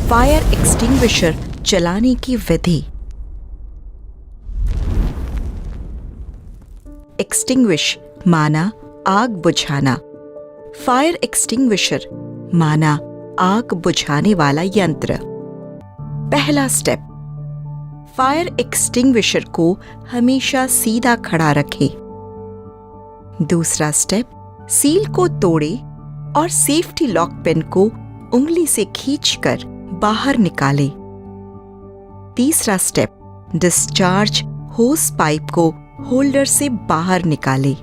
Fire extinguisher चलाने की विधि। Extinguish माना आग बुझाना। फायर एक्सटिंग्विशर माना आग बुझाने वाला यंत्र। पहला स्टेप, फायर एक्सटिंग्विशर को हमेशा सीधा खड़ा रखें। दूसरा स्टेप, सील को तोड़े और सेफ्टी लॉक पिन को उंगली से खींचकर बाहर निकालें। तीसरा स्टेप, डिस्चार्ज होस पाइप को होल्डर से बाहर निकालें।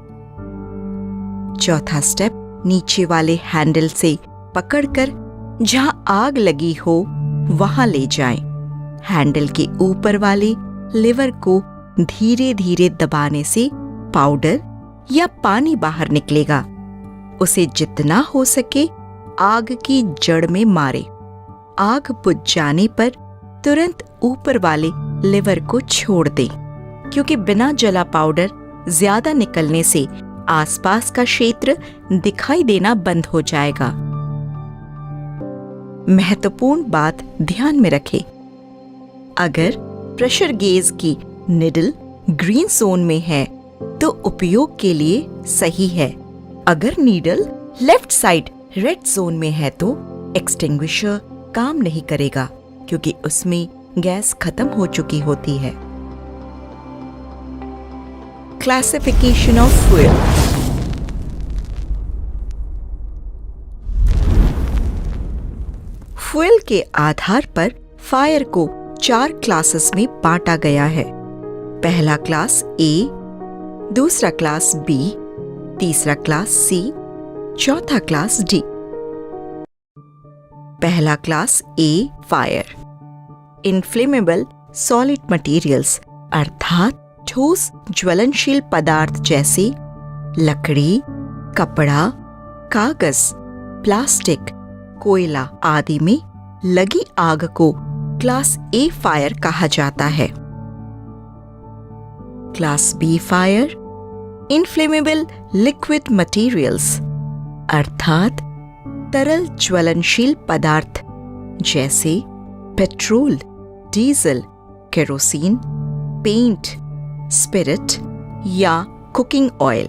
चौथा स्टेप, नीचे वाले हैंडल से पकड़कर जहां आग लगी हो वहां ले जाएं। हैंडल के ऊपर वाले लीवर को धीरे धीरे दबाने से पाउडर या पानी बाहर निकलेगा। उसे जितना हो सके आग की जड़ में मारे। आग बुझ जाने पर तुरंत ऊपर वाले लीवर को छोड़ दें, क्योंकि बिना जला पाउडर ज्यादा निकलने से आसपास का क्षेत्र दिखाई देना बंद हो जाएगा। महत्वपूर्ण बात ध्यान में रखें, अगर प्रेशर गेज की निडल ग्रीन जोन में है तो उपयोग के लिए सही है। अगर needle left side red zone में है तो एक्सटिंग्विशर काम नहीं करेगा, क्योंकि उसमें गैस खत्म हो चुकी होती है। Classification of fuel. फ्यूल के आधार पर फायर को 4 क्लासेस में बांटा गया है। पहला क्लास ए, दूसरा क्लास बी, तीसरा क्लास सी, चौथा क्लास डी। पहला क्लास ए फायर, इनफ्लेमेबल सॉलिड मटेरियल्स अर्थात ठोस ज्वलनशील पदार्थ जैसे लकड़ी, कपड़ा, कागज, प्लास्टिक, कोयला आदि में लगी आग को क्लास ए फायर कहा जाता है। Class B fire, inflammable liquid materials अर्थात तरल ज्वलनशील पदार्थ जैसे petrol, diesel, kerosene, paint, spirit या कुकिंग ऑयल,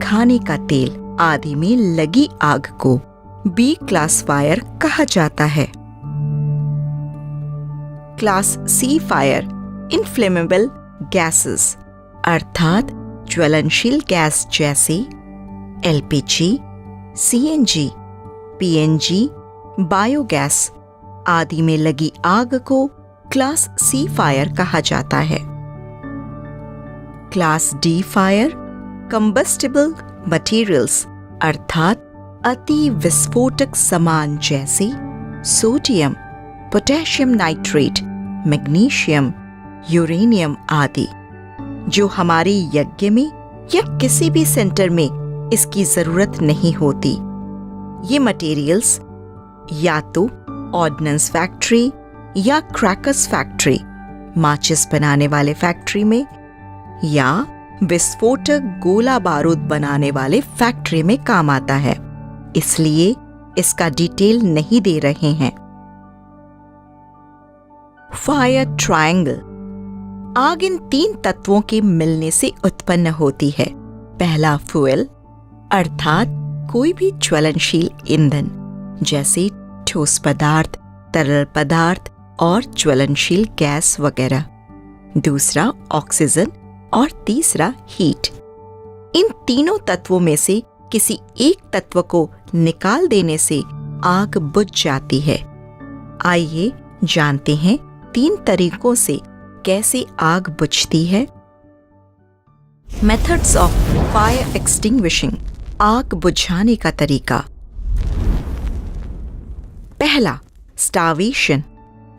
खाने का तेल आदि में लगी आग को बी क्लास फायर कहा जाता है। Class C fire, inflammable gases अर्थात ज्वलनशील गैस जैसे एलपीजी, सीएनजी, पीएनजी, बायोगैस आदि में लगी आग को क्लास सी फायर कहा जाता है। Class D fire, combustible materials अर्थात अति विस्फोटक सामान जैसे sodium, potassium nitrate, magnesium, uranium आदि, जो हमारे यज्ञ में या किसी भी सेंटर में इसकी जरूरत नहीं होती। ये मटेरियल्स या तो ऑर्डिनेंस फैक्ट्री या क्रैकर्स फैक्ट्री, माचिस बनाने वाले फैक्ट्री में या विस्फोटक गोला बारूद बनाने वाले फैक्ट्री में काम आता है, इसलिए इसका डिटेल नहीं दे रहे हैं। फायर ट्रायंगल, आग इन 3 तत्वों के मिलने से उत्पन्न होती है। पहला फ्यूल अर्थात कोई भी ज्वलनशील ईंधन जैसे ठोस पदार्थ, तरल पदार्थ और ज्वलनशील गैस वगैरह। दूसरा ऑक्सीजन और तीसरा हीट। इन तीनों तत्वों में से किसी एक तत्व को निकाल देने से आग बुझ जाती है। आइए जानते हैं 3 तरीकों से कैसे आग बुझती है। मेथड्स ऑफ फायर एक्सटिंग्विशिंग, आग बुझाने का तरीका। पहला, स्टार्वेशन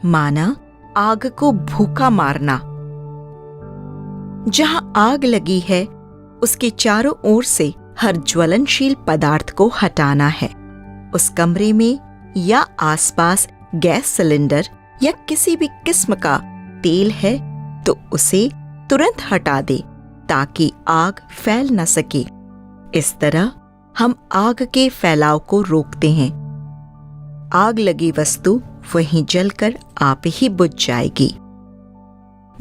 माना आग को भूखा मारना। जहां आग लगी है उसके चारों ओर से हर ज्वलनशील पदार्थ को हटाना है। उस कमरे में या आसपास गैस सिलेंडर या किसी भी किस्म का तेल है तो उसे तुरंत हटा दे ताकि आग फैल न सके। इस तरह हम आग के फैलाव को रोकते हैं। आग लगी वस्तु वहीं जलकर आप ही बुझ जाएगी।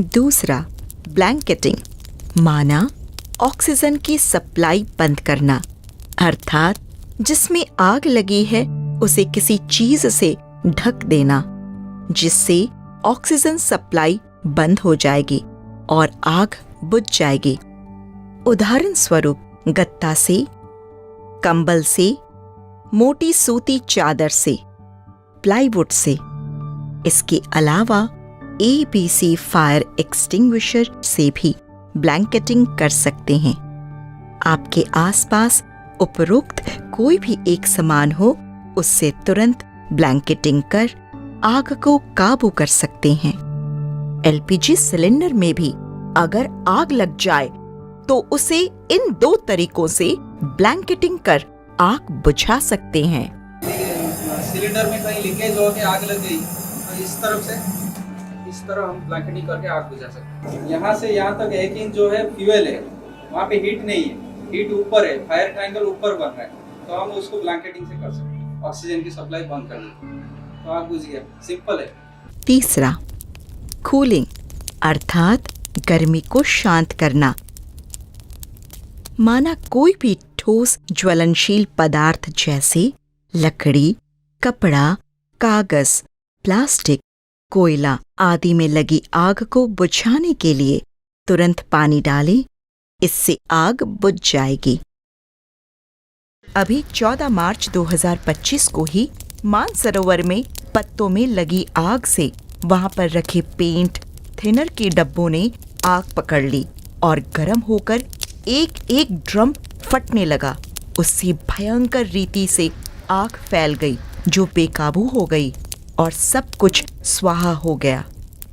दूसरा, ब्लैंकेटिंग, माना ऑक्सीजन की सप्लाई बंद करना, अर्थात जिसमें आग लगी है उसे किसी चीज से ढक देना, जिससे ऑक्सीजन सप्लाई बंद हो जाएगी और आग बुझ जाएगी। उदाहरण स्वरूप गत्ता से, कंबल से, मोटी सूती चादर से, प्लाईवुड से। इसके अलावा ABC फायर एक्सटिंग्विशर से भी ब्लैंकेटिंग कर सकते हैं। आपके आसपास उपरोक्त कोई भी एक सामान हो, उससे तुरंत ब्लैंकेटिंग कर आग को काबू कर सकते हैं। LPG सिलेंडर में भी अगर आग लग जाए तो उसे इन 2 तरीकों से ब्लैंकेटिंग कर आग बुझा सकते हैं। सिलेंडर में कहीं लीकेज हो के आग लग गई तो इस तरह हम ब्लैंकेटिंग करके आग बुझा सकते हैं। यहाँ से यहाँ तक 1 इंच जो है फ्यूल है, वहाँ पे हीट नहीं है, हीट ऊपर है, फायर ट्रायंगल ऊपर बन रहा है, तो हम उसको ब्लैंकेटिंग से कर सकते हैं। ऑक्सीजन की सप्लाई बंद कर देते तो आग बुझ गया, सिंपल है। तीसरा, कूलिंग, अर्थात गर्मी को शांत करना। माना कोई भी ठोस ज्वलनशील पदार्थ जैसे लकड़ी, कपड़ा, कागज, प्लास्टिक, कोयला आदि में लगी आग को बुझाने के लिए तुरंत पानी डालें, इससे आग बुझ जाएगी। अभी 14 मार्च 2025 को ही मानसरोवर में पत्तों में लगी आग से वहां पर रखे पेंट थिनर के डब्बों ने आग पकड़ ली और गर्म होकर एक एक ड्रम फटने लगा। उससे भयंकर रीति से आग फैल गई जो बेकाबू हो गई और सब कुछ स्वाहा हो गया।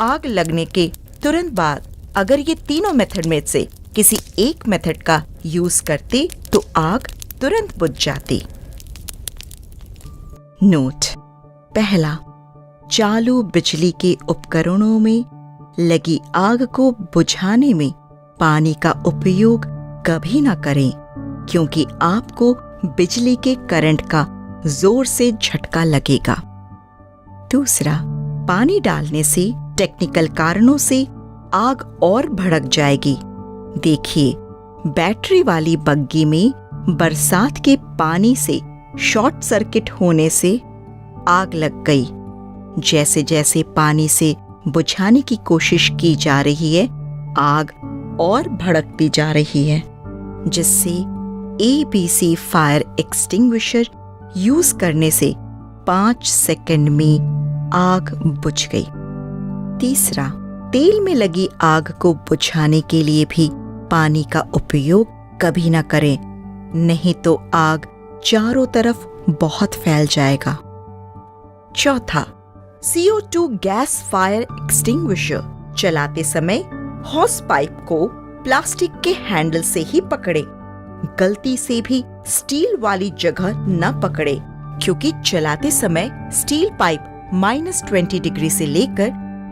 आग लगने के तुरंत बाद अगर ये तीनों मेथड में से किसी एक मेथड का यूज करते तो आग तुरंत बुझ जाती। नोट: पहला, चालू बिजली के उपकरणों में लगी आग को बुझाने में पानी का उपयोग कभी न करें, क्योंकि आपको बिजली के करंट का जोर से झटका लगेगा। दूसरा, पानी डालने से टेक्निकल कारणों से आग और भड़क जाएगी। देखिए, बैटरी वाली बग्गी में बरसात के पानी से शॉर्ट सर्किट होने से आग लग गई। जैसे जैसे पानी से बुझाने की कोशिश की जा रही है, आग और भड़कती जा रही है, जिससे ABC फायर एक्सटिंग्विशर यूज करने से 5 सेकंड में आग बुझ गई। तीसरा, तेल में लगी आग को बुझाने के लिए भी पानी का उपयोग कभी न करें, नहीं तो आग चारों तरफ बहुत फैल जाएगा। चौथा, CO2 गैस फायर एक्सटिंग्विशर चलाते समय हॉस पाइप को प्लास्टिक के हैंडल से ही पकड़े। गलती से भी स्टील वाली जगह न पकड़े, क्योंकि चलाते समय स्टील पाइप -20 डिग्री से लेकर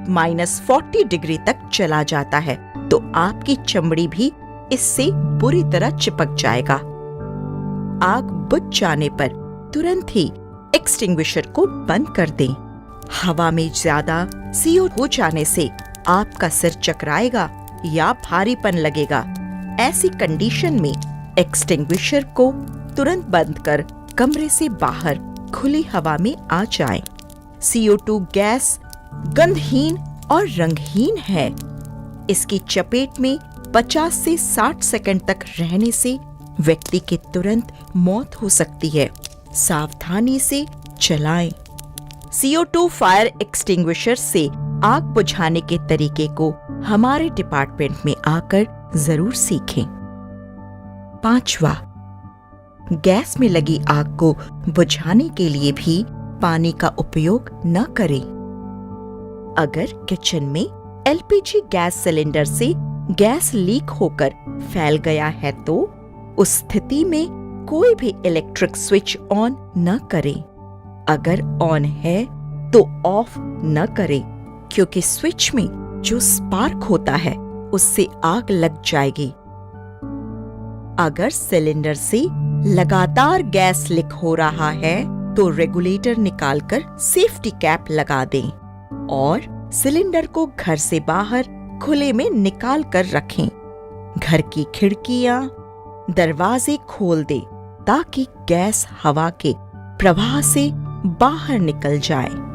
-40 डिग्री तक चला जाता है, तो आपकी चमड़ी भी इससे बुरी तरह चिपक जाएगा। आग बुझ जाने पर तुरंत ही एक्सटिंग्विशर को बंद कर दें। हवा में ज्यादा CO हो जाने से आपका सिर चकराएगा या भारीपन लगेगा। ऐसी कंडीशन में एक्सटिंग्विशर को तुरंत बंद कर कमरे से बाहर खुली हवा में आ जाएं। CO2 गैस गंधहीन और रंगहीन है। इसकी चपेट में 50 से 60 सेकंड तक रहने से व्यक्ति की तुरंत मौत हो सकती है। सावधानी से चलाएं। CO2 फायर एक्सटिंग्विशर से आग बुझाने के तरीके को हमारे डिपार्टमेंट में आकर जरूर सीखें। पांचवा, गैस में लगी आग को बुझाने के लिए भी पानी का उपयोग न करें। अगर किचन में LPG गैस सिलेंडर से गैस लीक होकर फैल गया है तो उस स्थिति में कोई भी इलेक्ट्रिक स्विच ऑन न करें। अगर ऑन है तो ऑफ न करें, क्योंकि स्विच में जो स्पार्क होता है उससे आग लग जाएगी। अगर सिलेंडर से लगातार गैस लीक हो रहा है तो रेगुलेटर निकालकर सेफ्टी कैप लगा दें और सिलेंडर को घर से बाहर खुले में निकाल कर रखें। घर की खिड़कियां, दरवाजे खोल दें ताकि गैस हवा के प्रवाह से बाहर निकल जाए।